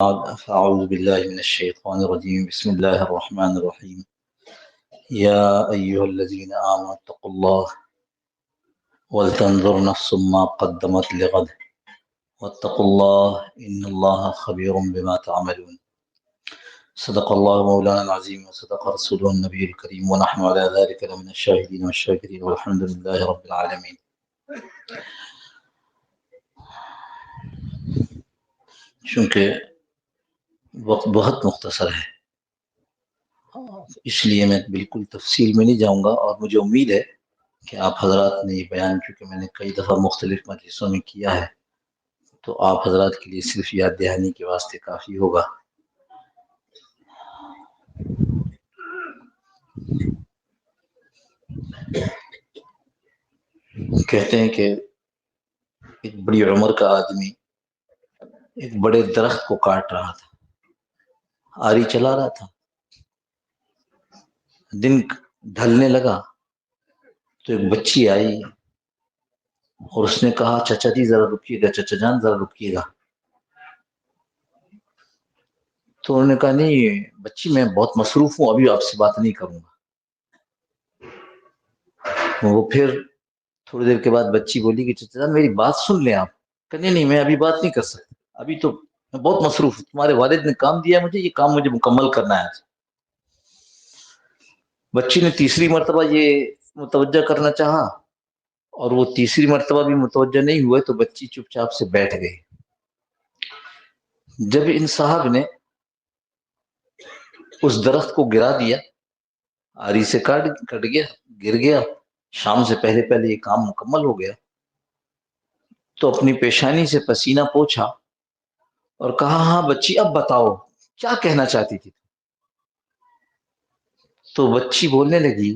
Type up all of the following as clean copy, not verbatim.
أعوذ بالله من الشيطان الرجيم بسم الله الرحمن الرحيم يا أيها الذين آمنوا اتقوا الله ولتنظر نفس ما قدمت لغد واتقوا الله إن الله خبير بما تعملون صدق الله مولانا العظيم وصدق رسوله النبي الكريم ونحن على ذلك لمن الشاهدين والشاكرين والحمد لله رب العالمين. چونکہ وقت بہت مختصر ہے اس لیے میں بالکل تفصیل میں نہیں جاؤں گا، اور مجھے امید ہے کہ آپ حضرات نے یہ بیان، چونکہ میں نے کئی دفعہ مختلف مجلسوں میں کیا ہے، تو آپ حضرات کے لیے صرف یاد دہانی کے واسطے کافی ہوگا. کہتے ہیں کہ ایک بڑی عمر کا آدمی ایک بڑے درخت کو کاٹ رہا تھا، آری چلا رہا تھا. دن ڈھلنے لگا تو ایک بچی آئی اور اس نے کہا چچا جی ذرا رکیے گا، چچا جان ذرا رکیے گا. تو انہوں نے کہا نہیں بچی میں بہت مصروف ہوں، ابھی آپ سے بات نہیں کروں گا. وہ پھر تھوڑی دیر کے بعد بچی بولی کہ چچا جان میری بات سن لیں. آپ کہنے نہیں میں ابھی بات نہیں کر سکتا، ابھی تو میں بہت مصروف ہوں، تمہارے والد نے کام دیا ہے مجھے، یہ کام مجھے مکمل کرنا ہے آج. بچی نے تیسری مرتبہ یہ متوجہ کرنا چاہا اور وہ تیسری مرتبہ بھی متوجہ نہیں ہوئے تو بچی چپ چاپ سے بیٹھ گئی. جب ان صاحب نے اس درخت کو گرا دیا، آری سے کٹ گیا، گر گیا، شام سے پہلے پہلے یہ کام مکمل ہو گیا، تو اپنی پیشانی سے پسینہ پوچھا اور کہا ہاں بچی اب بتاؤ کیا کہنا چاہتی تھی. تو بچی بولنے لگی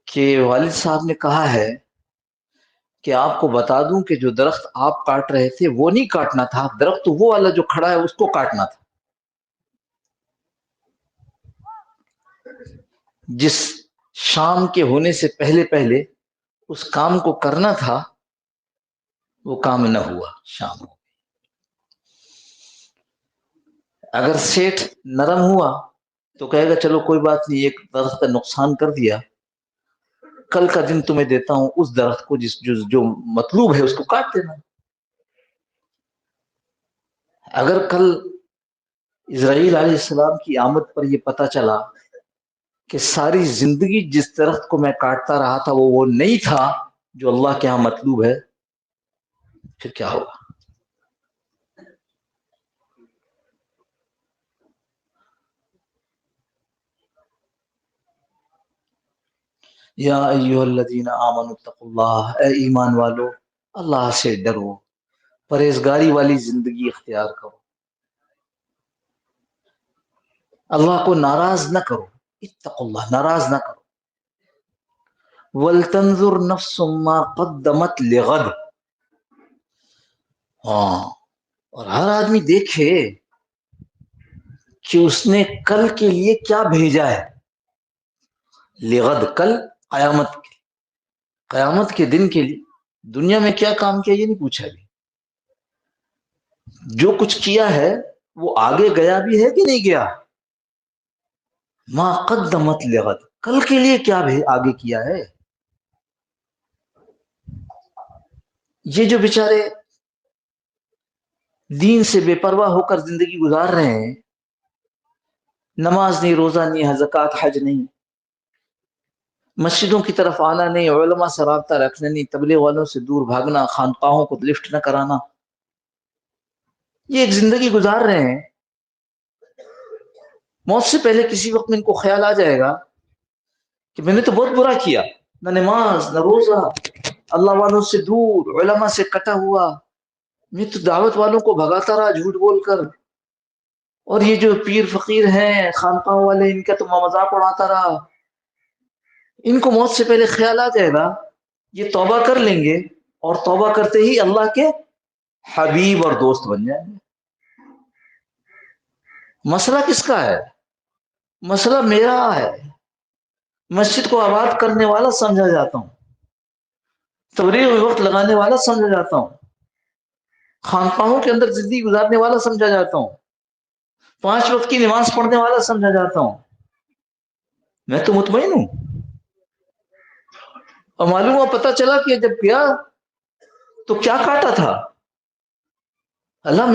کہ والد صاحب نے کہا ہے کہ آپ کو بتا دوں کہ جو درخت آپ کاٹ رہے تھے وہ نہیں کاٹنا تھا، درخت وہ والا جو کھڑا ہے اس کو کاٹنا تھا. جس شام کے ہونے سے پہلے پہلے اس کام کو کرنا تھا وہ کام نہ ہوا، شام ہو. اگر سیٹھ نرم ہوا تو کہے گا چلو کوئی بات نہیں، ایک درخت کا نقصان کر دیا، کل کا دن تمہیں دیتا ہوں اس درخت کو جو مطلوب ہے اس کو کاٹ دینا. اگر کل اسرائیل علیہ السلام کی آمد پر یہ پتہ چلا کہ ساری زندگی جس درخت کو میں کاٹتا رہا تھا وہ نہیں تھا جو اللہ کے ہاں مطلوب ہے، پھر کیا ہوگا؟ یا ایھا الذین آمنوا اتقوا اللہ، اے ایمان والو اللہ سے ڈرو، پرہیزگاری والی زندگی اختیار کرو، اللہ کو ناراض نہ کرو. اتقوا اللہ، ناراض نہ کرو. وَلْتَنْظُرْ نَفْسٌ مَّا قَدَّمَتْ لِغَدٍ، ہاں، اور ہر آدمی دیکھے کہ اس نے کل کے لیے کیا بھیجا ہے. لغد، کل، قیامت کے دن کے لیے. دنیا میں کیا کام کیا یہ نہیں پوچھا ابھی. جو کچھ کیا ہے وہ آگے گیا بھی ہے کہ نہیں گیا. ما قدمت لغد، کل کے لیے کیا آگے کیا ہے. یہ جو بیچارے دین سے بے پرواہ ہو کر زندگی گزار رہے ہیں، نماز نہیں، روزہ نہیں، زکوٰۃ حج نہیں، مسجدوں کی طرف آنا نہیں، علماء سے رابطہ رکھنا نہیں، تبلیغ والوں سے دور بھاگنا، خانقاہوں کو لفٹ نہ کرانا، یہ ایک زندگی گزار رہے ہیں. موت سے پہلے کسی وقت میں ان کو خیال آ جائے گا کہ میں نے تو بہت برا کیا، نہ نماز نہ روزہ، اللہ والوں سے دور، علماء سے کٹا ہوا، میں تو دعوت والوں کو بھگاتا رہا جھوٹ بول کر، اور یہ جو پیر فقیر ہیں خانقاہ والے ان کا تو میں مذاق اڑاتا رہا. ان کو موت سے پہلے خیال آ جائے گا، یہ توبہ کر لیں گے اور توبہ کرتے ہی اللہ کے حبیب اور دوست بن جائیں گے. مسئلہ کس کا ہے؟ مسئلہ میرا ہے. مسجد کو آباد کرنے والا سمجھا جاتا ہوں، تبلیغ میں وقت لگانے والا سمجھا جاتا ہوں، خانقاہوں کے اندر زندگی گزارنے والا سمجھا جاتا ہوں، 5 وقت کی نماز پڑھنے والا سمجھا جاتا ہوں، میں تو مطمئن ہوں۔ اور معلوم ہوا، پتا چلا کہ جب گیا تو کیا کاٹا تھا، اللہ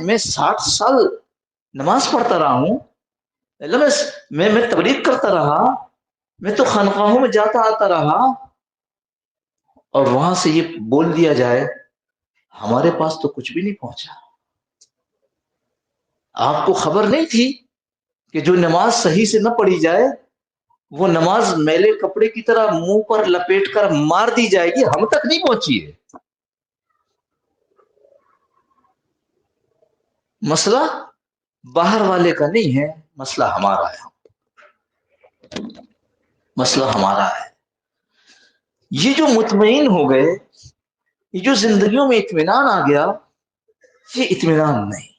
میں 60 سال نماز پڑھتا رہا ہوں، اللہ میں تبلیغ کرتا رہا، میں تو خانقاہوں میں جاتا آتا رہا، اور وہاں سے یہ بول دیا جائے ہمارے پاس تو کچھ بھی نہیں پہنچا۔ آپ کو خبر نہیں تھی کہ جو نماز صحیح سے نہ پڑھی جائے وہ نماز میلے کپڑے کی طرح منہ پر لپیٹ کر مار دی جائے گی، ہم تک نہیں پہنچی ہے۔ مسئلہ باہر والے کا نہیں ہے، مسئلہ ہمارا ہے، مسئلہ ہمارا ہے۔ یہ جو مطمئن ہو گئے، یہ جو زندگیوں میں اطمینان آ گیا، یہ اطمینان نہیں۔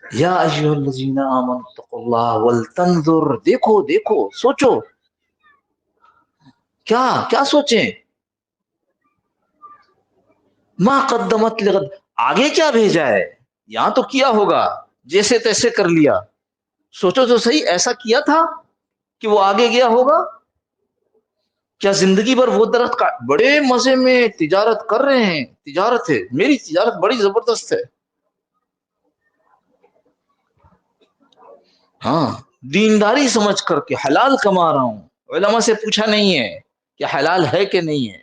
یا ایھا الذین آمنوا اتقوا اللہ ولتنظر، دیکھو دیکھو، سوچو، کیا سوچیں، ما قدمت لغد، آگے کیا بھیجا ہے، یہاں تو کیا ہوگا، جیسے تیسے کر لیا، سوچو تو صحیح، ایسا کیا تھا کہ وہ آگے گیا ہوگا؟ کیا زندگی بھر وہ درخت کا بڑے مزے میں تجارت کر رہے ہیں، تجارت ہے، میری تجارت بڑی زبردست ہے، ہاں، دینداری سمجھ کر کے حلال کما رہا ہوں، علماء سے پوچھا نہیں ہے کہ حلال ہے کہ نہیں ہے،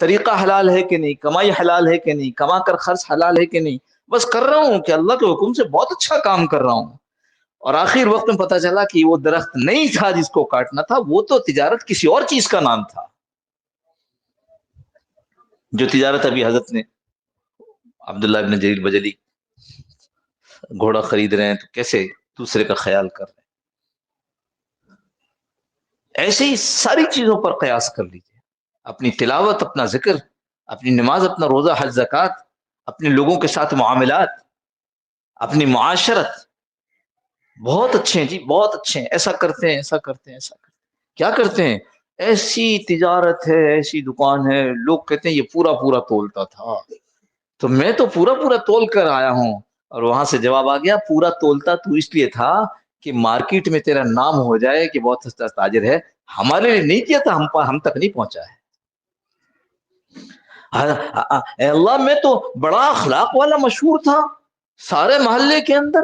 طریقہ حلال ہے کہ نہیں، کمائی حلال ہے کہ نہیں، کما کر خرچ حلال ہے کہ نہیں، بس کر رہا ہوں کہ اللہ کے حکم سے بہت اچھا کام کر رہا ہوں۔ اور آخر وقت میں پتا چلا کہ وہ درخت نہیں تھا جس کو کاٹنا تھا، وہ تو تجارت کسی اور چیز کا نام تھا، جو تجارت ابھی حضرت نے عبداللہ ابن جریر بجلی گھوڑا خرید رہے ہیں تو کیسے دوسرے کا خیال کر رہے ہیں، ایسے ہی ساری چیزوں پر قیاس کر لیجیے، اپنی تلاوت، اپنا ذکر، اپنی نماز، اپنا روزہ، حج، زکوٰۃ، اپنے لوگوں کے ساتھ معاملات، اپنی معاشرت، بہت اچھے ہیں جی، بہت اچھے ہیں، ایسا کرتے ہیں، ایسا کرتے ہیں، ایسا کرتے ہیں، کیا کرتے ہیں، ایسی تجارت ہے، ایسی دکان ہے، لوگ کہتے ہیں یہ پورا پورا تولتا تھا، تو میں تو پورا پورا تول کر آیا ہوں، اور وہاں سے جواب آ گیا پورا تولتا تو اس لیے تھا کہ مارکیٹ میں تیرا نام ہو جائے کہ بہت سستا تاجر ہے، ہمارے لیے نہیں کیا تھا، ہم تک نہیں پہنچا ہے۔ اے اللہ، میں تو بڑا اخلاق والا مشہور تھا سارے محلے کے اندر،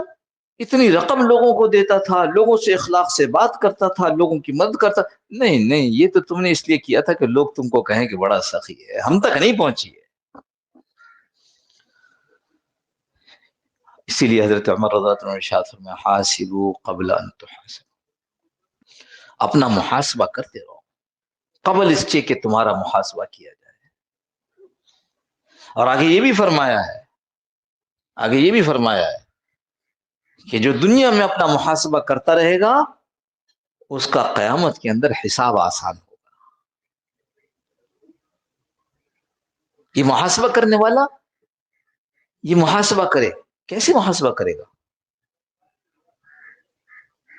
اتنی رقم لوگوں کو دیتا تھا، لوگوں سے اخلاق سے بات کرتا تھا، لوگوں کی مدد کرتا، نہیں نہیں، یہ تو تم نے اس لیے کیا تھا کہ لوگ تم کو کہیں کہ بڑا سخی ہے، ہم تک نہیں پہنچی ہے۔ اسی لیے حضرت عمر رضی اللہ عنہ ارشاد فرمایا، حاسبوا قبل ان تحاسبوا، اپنا محاسبہ کرتے رہو قبل اس کے کہ تمہارا محاسبہ کیا جائے۔ اور آگے یہ بھی فرمایا ہے کہ جو دنیا میں اپنا محاسبہ کرتا رہے گا اس کا قیامت کے اندر حساب آسان ہوگا۔ یہ محاسبہ کرنے والا یہ محاسبہ کرے، کیسے محاسبہ کرے گا؟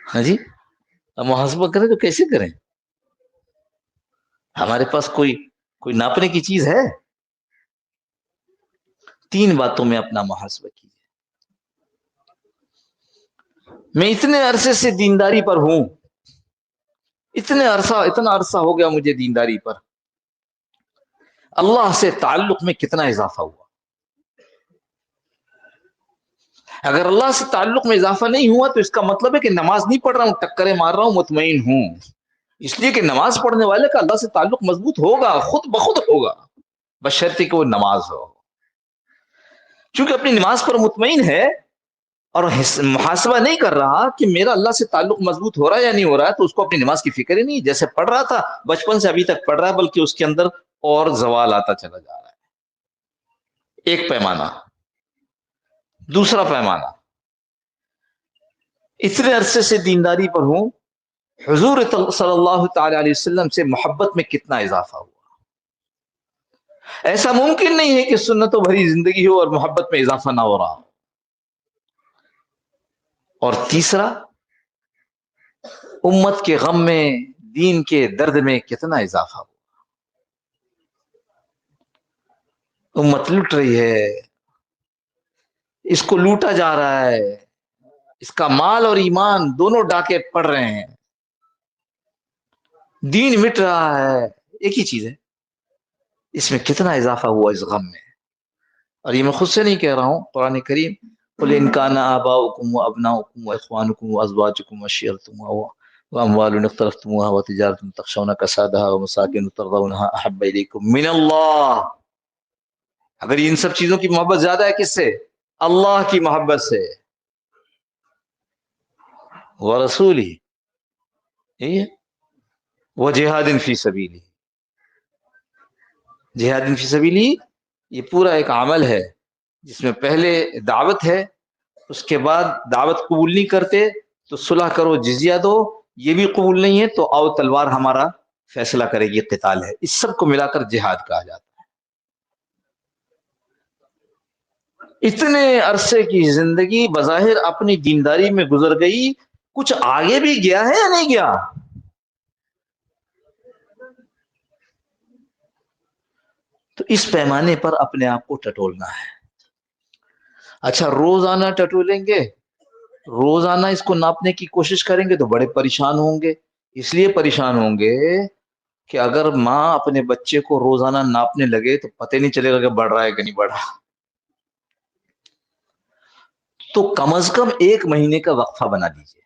ہاں جی، اب محاسبہ کرے تو کیسے کریں؟ ہمارے پاس کوئی ناپنے کی چیز ہے؟ 3 باتوں میں اپنا محاسبہ کیجیے۔ میں اتنے عرصے سے دینداری پر ہوں، اتنا عرصہ ہو گیا مجھے دینداری پر، اللہ سے تعلق میں کتنا اضافہ ہوا؟ اگر اللہ سے تعلق میں اضافہ نہیں ہوا تو اس کا مطلب ہے کہ نماز نہیں پڑھ رہا ہوں، ٹکریں مار رہا ہوں، مطمئن ہوں، اس لیے کہ نماز پڑھنے والے کا اللہ سے تعلق مضبوط ہوگا، خود بخود ہوگا، بشرطے کہ وہ نماز ہو۔ چونکہ اپنی نماز پر مطمئن ہے اور محاسبہ نہیں کر رہا کہ میرا اللہ سے تعلق مضبوط ہو رہا ہے یا نہیں ہو رہا ہے، تو اس کو اپنی نماز کی فکر ہی نہیں، جیسے پڑھ رہا تھا بچپن سے ابھی تک پڑھ رہا ہے، بلکہ اس کے اندر اور زوال آتا چلا جا رہا ہے۔ ایک پیمانہ۔ دوسرا پیمانہ، اتنے عرصے سے دینداری پر ہوں، حضور صلی اللہ تعالی علیہ وسلم سے محبت میں کتنا اضافہ ہوا؟ ایسا ممکن نہیں ہے کہ سنتوں بھری زندگی ہو اور محبت میں اضافہ نہ ہو رہا ہو۔ اور تیسرا، امت کے غم میں، دین کے درد میں کتنا اضافہ ہو۔ امت لٹ رہی ہے، اس کو لوٹا جا رہا ہے، اس کا مال اور ایمان دونوں ڈاکے پڑ رہے ہیں، دین مٹ رہا ہے۔ ایک ہی چیز ہے، اس میں کتنا اضافہ ہوا اس غم میں۔ اور یہ میں خود سے نہیں کہہ رہا ہوں، قرآن کریم، قل ان کان آباؤکم وابناؤکم واخوانکم وازواجکم وعشیرتکم واموال اقترفتموها وتجارة تخشون کسادها ومساکن ترضونها احب الیکم من اللہ۔ اگر ان سب چیزوں کی محبت زیادہ ہے کس سے؟ اللہ کی محبت سے، ورسولہ، یہی ہے، وجہاد فی سبیلہ۔ جہاد فی سبیلہ یہ پورا ایک عمل ہے جس میں پہلے دعوت ہے، اس کے بعد دعوت قبول نہیں کرتے تو صلح کرو، جزیہ دو، یہ بھی قبول نہیں ہے تو آؤ تلوار ہمارا فیصلہ کرے گی، قتال ہے۔ اس سب کو ملا کر جہاد کہا جاتا ہے۔ اتنے عرصے کی زندگی بظاہر اپنی دینداری میں گزر گئی، کچھ آگے بھی گیا ہے یا نہیں گیا؟ تو اس پیمانے پر اپنے آپ کو ٹٹولنا ہے۔ اچھا روزانہ ٹٹولیں گے، روزانہ اس کو ناپنے کی کوشش کریں گے تو بڑے پریشان ہوں گے۔ اس لیے پریشان ہوں گے کہ اگر ماں اپنے بچے کو روزانہ ناپنے لگے تو پتہ نہیں چلے گا کہ بڑھ رہا ہے کہ نہیں بڑھ رہا۔ تو کم از کم 1 مہینے کا وقفہ بنا دیجیے۔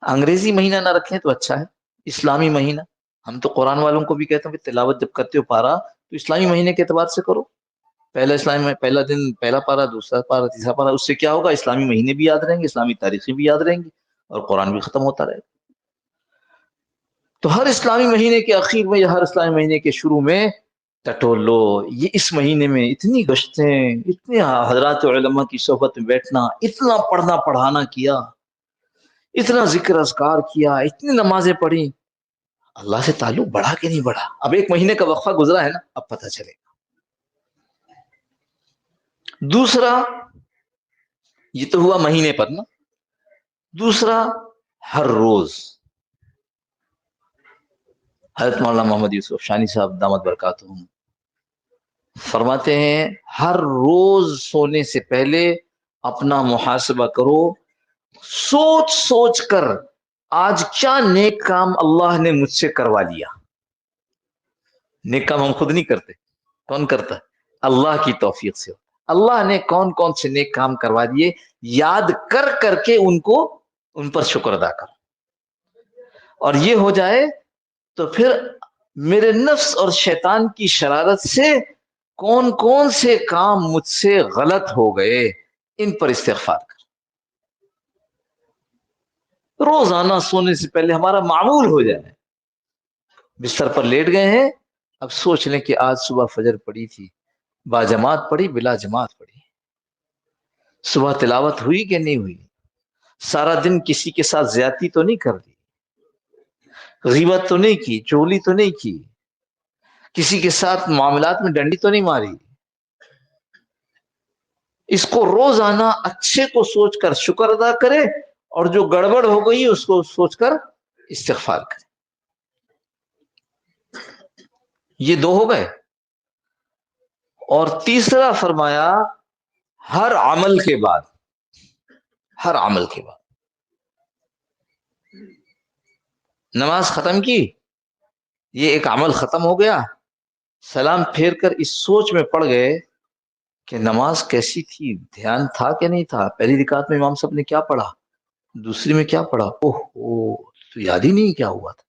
انگریزی مہینہ نہ رکھیں تو اچھا ہے، اسلامی مہینہ۔ ہم تو قرآن والوں کو بھی کہتے ہیں کہ تلاوت جب کرتے ہو پارا تو اسلامی مہینے کے اعتبار سے کرو۔ پہلا اسلام میں پہلا دن پہلا پارا، دوسرا پارا، تیسرا پارا، اس سے کیا ہوگا؟ اسلامی مہینے بھی یاد رہیں گے، اسلامی تاریخیں بھی یاد رہیں گی، اور قرآن بھی ختم ہوتا رہے گا۔ تو ہر اسلامی مہینے کے اخیر میں یا ہر اسلامی مہینے کے شروع میں ٹٹول لو۔ یہ اس مہینے میں اتنی گشتیں، اتنے حضرات علماء کی صحبت میں بیٹھنا، اتنا پڑھنا پڑھانا کیا، اتنا ذکر اذکار کیا، اتنی نمازیں پڑھی، اللہ سے تعلق بڑھا کہ نہیں بڑھا؟ اب 1 مہینے کا وقفہ گزرا ہے نا، اب پتہ چلے گا۔ دوسرا، یہ تو ہوا مہینے پر نا، دوسرا ہر روز۔ حضرت مولانا محمد یوسف شانی صاحب دامت برکاتہم فرماتے ہیں ہر روز سونے سے پہلے اپنا محاسبہ کرو، سوچ سوچ کر آج کیا نیک کام اللہ نے مجھ سے کروا لیا۔ نیک کام ہم خود نہیں کرتے، کون کرتا ہے؟ اللہ کی توفیق سے۔ اللہ نے کون کون سے نیک کام کروا دیے، یاد کر کر کے ان پر شکر ادا کر۔ اور یہ ہو جائے تو پھر میرے نفس اور شیطان کی شرارت سے کون کون سے کام مجھ سے غلط ہو گئے، ان پر استغفار کر۔ روزانہ سونے سے پہلے ہمارا معمول ہو جائے، بستر پر لیٹ گئے ہیں، اب سوچ لیں کہ آج صبح فجر پڑی تھی، با جماعت پڑھی بلا جماعت پڑھی، صبح تلاوت ہوئی کہ نہیں ہوئی، سارا دن کسی کے ساتھ زیادتی تو نہیں کر دی، غیبت تو نہیں کی، چغلی تو نہیں کی، کسی کے ساتھ معاملات میں ڈنڈی تو نہیں ماری۔ اس کو روزانہ اچھے کو سوچ کر شکر ادا کرے، اور جو گڑبڑ ہو گئی اس کو سوچ کر استغفار کرے۔ یہ 2 ہو گئے۔ اور تیسرا فرمایا ہر عمل کے بعد، ہر عمل کے بعد نماز ختم کی، یہ ایک عمل ختم ہو گیا، سلام پھیر کر اس سوچ میں پڑ گئے کہ نماز کیسی تھی، دھیان تھا کہ نہیں تھا، پہلی رکعت میں امام صاحب نے کیا پڑھا، دوسری میں کیا پڑھا، اوہ تو یاد ہی نہیں کیا ہوا تھا۔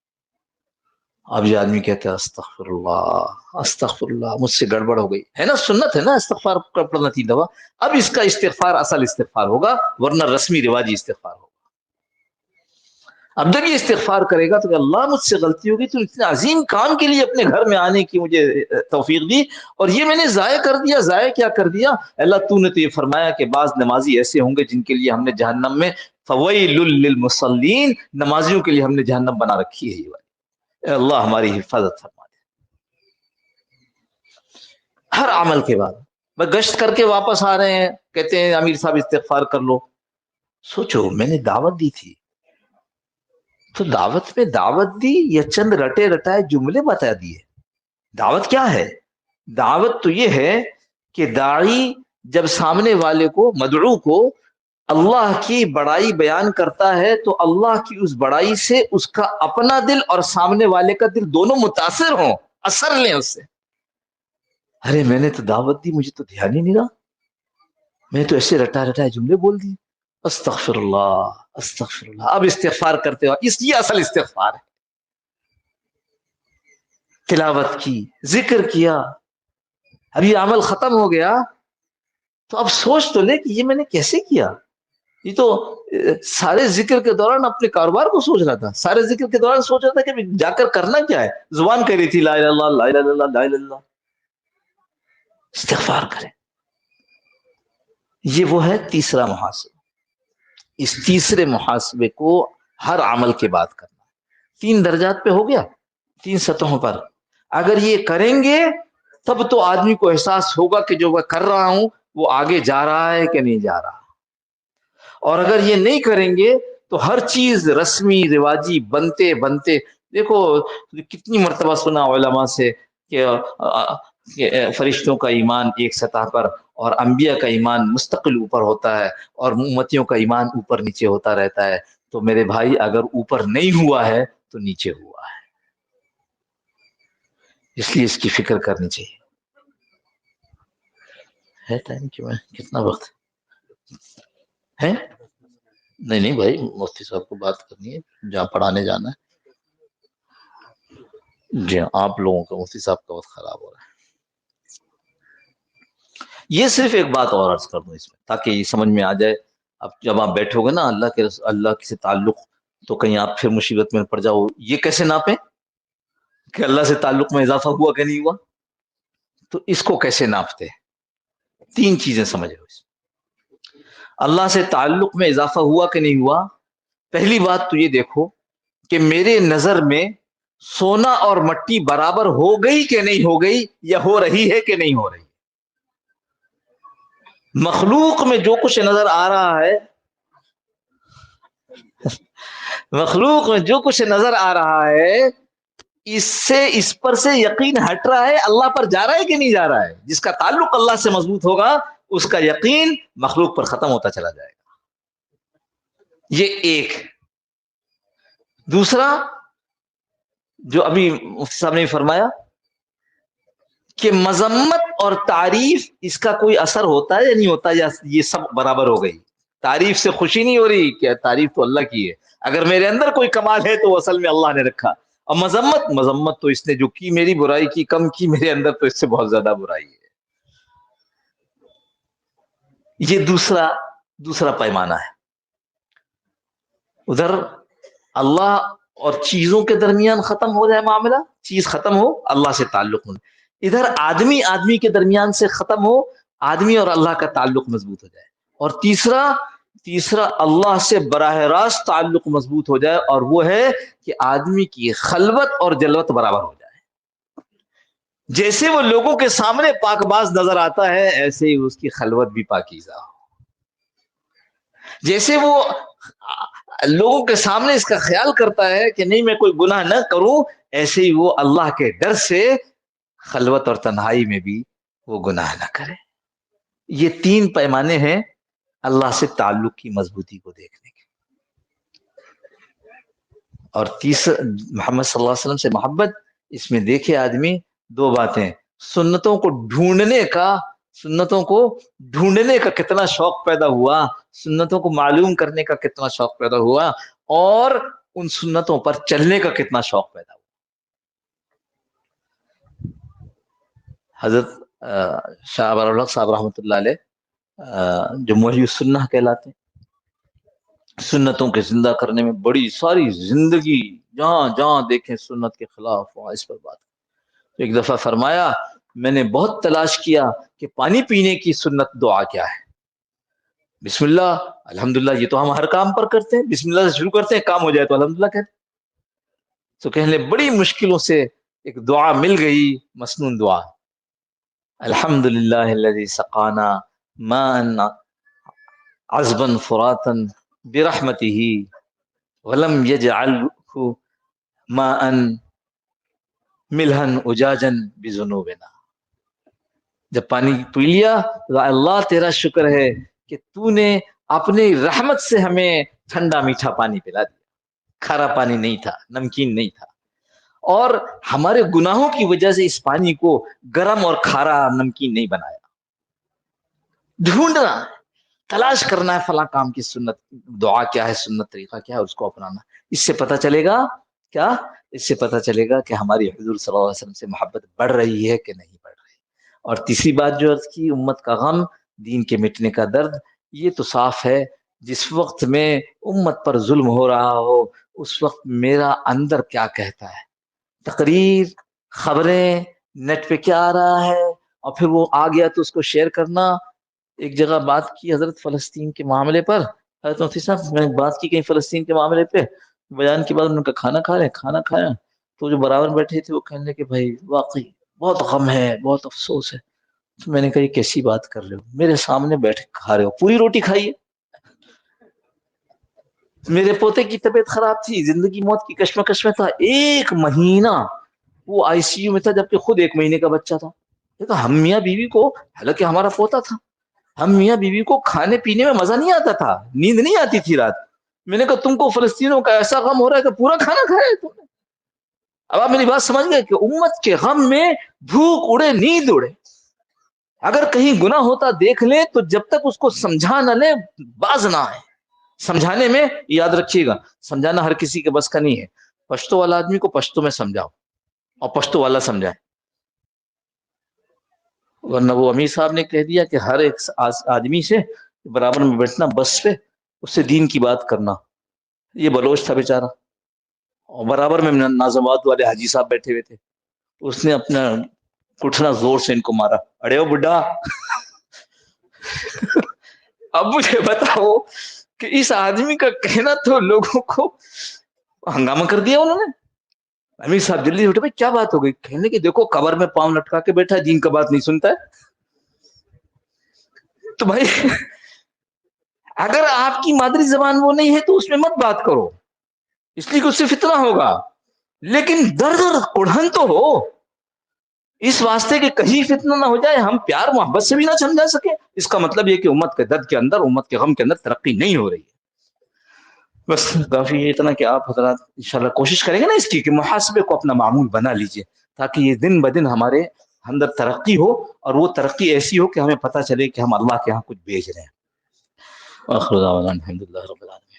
اب یہ آدمی کہتے ہیں استغفر اللہ استغفر اللہ، مجھ سے گڑبڑ ہو گئی ہے نا، سنت ہے نا استغفار پڑھنا 3 دفعہ، اب اس کا استغفار اصل استغفار ہوگا، ورنہ رسمی رواجی استغفار ہوگا۔ اب جب یہ استغفار کرے گا تو کہ اللہ مجھ سے غلطی ہوگی، تو اتنے عظیم کام کے لیے اپنے گھر میں آنے کی مجھے توفیق دی، اور یہ میں نے ضائع کر دیا۔ ضائع کیا کر دیا؟ اللہ تو نے تو یہ فرمایا کہ بعض نمازی ایسے ہوں گے جن کے لیے ہم نے جہنم میں فویل للمصلین، نمازیوں کے لیے ہم نے جہنم بنا رکھی ہے یہ والی۔ اے اللہ ہماری حفاظت فرما دے۔ ہر عمل کے بعد بس گشت کر کے واپس آ رہے ہیں، کہتے ہیں امیر صاحب استغفار کر لو۔ سوچو میں نے دعوت دی تھی، تو دعوت میں دعوت دی یا چند رٹے رٹائے جملے بتا دیے؟ دعوت کیا ہے؟ دعوت تو یہ ہے کہ داعی جب سامنے والے کو، مدعو کو، اللہ کی بڑائی بیان کرتا ہے تو اللہ کی اس بڑائی سے اس کا اپنا دل اور سامنے والے کا دل دونوں متاثر ہوں، اثر لیں اس سے. ارے میں نے تو دعوت دی، مجھے تو دھیان ہی نہیں رہا، میں تو ایسے رٹا رٹائے جملے بول دیے. استغفر اللہ استغفر اللہ. اب استغفار کرتے ہو، یہ اصل استغفار ہے. تلاوت کی، ذکر کیا، اب یہ عمل ختم ہو گیا تو اب سوچ تو لے کہ یہ میں نے کیسے کیا. یہ تو سارے ذکر کے دوران اپنے کاروبار کو سوچ رہا تھا، سارے ذکر کے دوران سوچ رہا تھا کہ جا کر کرنا کیا ہے. زبان کہہ رہی تھی لا الہ الا اللہ لا الہ الا اللہ لا الہ الا اللہ. استغفار کریں. یہ وہ ہے تیسرا محاسبہ. اس تیسرے محاسبے کو ہر عمل کے بعد کرنا. 3 درجات پہ ہو گیا، 3 سطحوں پر. اگر یہ کریں گے تب تو آدمی کو احساس ہوگا کہ جو میں کر رہا ہوں وہ آگے جا رہا ہے کہ نہیں جا رہا. اور اگر یہ نہیں کریں گے تو ہر چیز رسمی رواجی بنتے بنتے، دیکھو کتنی مرتبہ سنا علماء سے کہ فرشتوں کا ایمان ایک سطح پر اور انبیاء کا ایمان مستقل اوپر ہوتا ہے اور امتیوں کا ایمان اوپر نیچے ہوتا رہتا ہے. تو میرے بھائی اگر اوپر نہیں ہوا ہے تو نیچے ہوا ہے، اس لیے اس کی فکر کرنی چاہیے. ہے ٹائم کہ میں کتنا وقت ہے؟ نہیں نہیں بھائی، مفتی صاحب کو بات کرنی ہے، جہاں پڑھانے جانا ہے. جی ہاں، آپ لوگوں کا مفتی صاحب کا وقت خراب ہو رہا ہے. یہ صرف ایک بات اور عرض کر دوں اس میں تاکہ یہ سمجھ میں آ جائے. اب جب آپ بیٹھو گے نا اللہ سے تعلق، تو کہیں آپ پھر مصیبت میں پڑ جاؤ. یہ کیسے ناپیں کہ اللہ سے تعلق میں اضافہ ہوا کہ نہیں ہوا؟ تو اس کو کیسے ناپتے؟ 3 چیزیں سمجھو. اللہ سے تعلق میں اضافہ ہوا کہ نہیں ہوا؟ پہلی بات تو یہ دیکھو کہ میرے نظر میں سونا اور مٹی برابر ہو گئی کہ نہیں ہو گئی، یا ہو رہی ہے کہ نہیں ہو رہی. مخلوق میں جو کچھ نظر آ رہا ہے، مخلوق میں جو کچھ نظر آ رہا ہے، اس پر سے یقین ہٹ رہا ہے، اللہ پر جا رہا ہے کہ نہیں جا رہا ہے. جس کا تعلق اللہ سے مضبوط ہوگا اس کا یقین مخلوق پر ختم ہوتا چلا جائے گا. یہ ایک. دوسرا، جو ابھی مفتی صاحب نے فرمایا کہ مذمت اور تعریف، اس کا کوئی اثر ہوتا ہے یا نہیں ہوتا، یا یہ سب برابر ہو گئی؟ تعریف سے خوشی نہیں ہو رہی کہ تعریف تو اللہ کی ہے، اگر میرے اندر کوئی کمال ہے تو اصل میں اللہ نے رکھا. اور مذمت تو اس نے جو کی، میری برائی کی، کم کی، میرے اندر تو اس سے بہت زیادہ برائی ہے. یہ دوسرا پیمانہ ہے. ادھر اللہ اور چیزوں کے درمیان ختم ہو جائے معاملہ، چیز ختم ہو، اللہ سے تعلق ہو. ادھر آدمی کے درمیان سے ختم ہو، آدمی اور اللہ کا تعلق مضبوط ہو جائے. اور تیسرا اللہ سے براہ راست تعلق مضبوط ہو جائے، اور وہ ہے کہ آدمی کی خلوت اور جلوت برابر ہو جائے. جیسے وہ لوگوں کے سامنے پاک باز نظر آتا ہے، ایسے ہی اس کی خلوت بھی پاکیزہ ہو. جیسے وہ لوگوں کے سامنے اس کا خیال کرتا ہے کہ نہیں میں کوئی گناہ نہ کروں، ایسے ہی وہ اللہ کے ڈر سے خلوت اور تنہائی میں بھی وہ گناہ نہ کرے. یہ 3 پیمانے ہیں اللہ سے تعلق کی مضبوطی کو دیکھنے کے. اور تیسرا، محمد صلی اللہ علیہ وسلم سے محبت، اس میں دیکھے آدمی 2 باتیں: سنتوں کو ڈھونڈنے کا کتنا شوق پیدا ہوا، سنتوں کو معلوم کرنے کا کتنا شوق پیدا ہوا، اور ان سنتوں پر چلنے کا کتنا شوق پیدا ہوا. حضرت شاہ ابر الحق صاحب رحمۃ اللہ علیہ جو محی السنہ کہلاتے ہیں، سنتوں کے زندہ کرنے میں بڑی ساری زندگی جہاں جہاں دیکھیں سنت کے خلاف وہاں اس پر بات. ایک دفعہ فرمایا میں نے بہت تلاش کیا کہ پانی پینے کی سنت دعا کیا ہے. بسم اللہ الحمدللہ، یہ تو ہم ہر کام پر کرتے ہیں، بسم اللہ سے شروع کرتے ہیں، کام ہو جائے تو الحمدللہ کہتے ہیں. تو کہنے بڑی مشکلوں سے ایک دعا مل گئی، مسنون دعا: الحمدللہ الذی سقانا ماء عذبا فراتا برحمتہ ولم یجعلہ ماء ملحا اجاجا بذنوبنا. جب پانی پی لیا تو اللہ تیرا شکر ہے کہ تو نے اپنی رحمت سے ہمیں ٹھنڈا میٹھا پانی پلا دیا، کھارا پانی نہیں تھا، نمکین نہیں تھا، اور ہمارے گناہوں کی وجہ سے اس پانی کو گرم اور کھارا نمکین نہیں بنایا۔ ڈھونڈنا ہے، تلاش کرنا ہے فلاں کام کی سنت دعا کیا ہے، سنت طریقہ کیا ہے، اس کو اپنانا۔ اس سے پتہ چلے گا کیا؟ اس سے پتہ چلے گا کہ ہماری حضور صلی اللہ علیہ وسلم سے محبت بڑھ رہی ہے کہ نہیں بڑھ رہی۔ اور تیسری بات جو عرض کی، امت کا غم، دین کے مٹنے کا درد، یہ تو صاف ہے جس وقت میں امت پر ظلم ہو رہا ہو اس وقت میرا اندر کیا کہتا ہے، تقریر، خبریں، نیٹ پہ کیا آ رہا ہے، اور پھر وہ آ گیا تو اس کو شیئر کرنا۔ ایک جگہ بات کی حضرت فلسطین کے معاملے پر، حضرت مفتی صاحب میں نے بات کی کہیں فلسطین کے معاملے پہ، بیان کے بعد ان کا کھانا کھا رہے، کھانا کھایا تو جو برابر بیٹھے تھے وہ کہنے لگے بھائی واقعی بہت غم ہے، بہت افسوس ہے۔ تو میں نے کہا یہ کیسی بات کر رہے ہو، میرے سامنے بیٹھ کے کھا رہے ہو، پوری روٹی کھائیے۔ میرے پوتے کی طبیعت خراب تھی، زندگی موت کی کشمکش میں تھا، 1 مہینہ وہ آئی سی یو میں تھا، جبکہ خود 1 مہینے کا بچہ تھا۔ تو ہم میاں بیوی کو، حالانکہ ہمارا پوتا تھا، ہم میاں بیوی کو کھانے پینے میں مزہ نہیں آتا تھا، نیند نہیں آتی تھی رات۔ میں نے کہا تم کو فلسطینوں کا ایسا غم ہو رہا ہے کہ پورا کھانا کھایا ہے تم نے۔ اب آپ میری بات سمجھ گئے کہ امت کے غم میں بھوک اڑے نیند اڑے، اگر کہیں گناہ ہوتا دیکھ لیں تو جب تک اس کو سمجھا نہ لیں باز نہ آئے۔ سمجھانے میں یاد رکھیے گا، سمجھانا ہر کسی کے بس کا نہیں ہے۔ پشتو والا آدمی کو پشتو میں سمجھاؤ اور پشتو والا سمجھائے، ورنہ وہ امیر صاحب نے کہہ دیا کہ ہر ایک آدمی سے برابر میں بیٹھنا بس پہ، اس سے دین کی بات کرنا۔ یہ بلوچ تھا بیچارہ، اور برابر میں نازمات والے حاجی صاحب بیٹھے ہوئے تھے، اس نے اپنا کٹھنا زور سے ان کو مارا، اڑے او بڈھا۔ اب مجھے بتاؤ کہ اس آدمی کا کہنا تو لوگوں کو ہنگامہ کر دیا انہوں نے۔ امیر صاحب جلدی اٹھے، بھائی کیا بات ہو گئی؟ کہنے کہ دیکھو قبر میں پاؤں لٹکا کے بیٹھا ہے، دین کا بات نہیں سنتا ہے۔ تو بھائی اگر آپ کی مادری زبان وہ نہیں ہے تو اس میں مت بات کرو، اس لیے کہ اس سے فتنہ ہوگا، لیکن در کڑھن تو ہو، اس واسطے کہ کہیں فتنہ نہ ہو جائے، ہم پیار محبت سے بھی نہ سمجھا سکیں، اس کا مطلب یہ کہ امت کے درد کے اندر، امت کے غم کے اندر ترقی نہیں ہو رہی ہے۔ بس کافی ہے اتنا کہ آپ حضرات انشاءاللہ کوشش کریں گے نا اس کی کہ محاسبے کو اپنا معمول بنا لیجئے، تاکہ یہ دن بدن ہمارے اندر ترقی ہو، اور وہ ترقی ایسی ہو کہ ہمیں پتہ چلے کہ ہم اللہ کے ہاں کچھ بیچ رہے ہیں۔ وآخر دعوانا الحمدللہ رب العالمین۔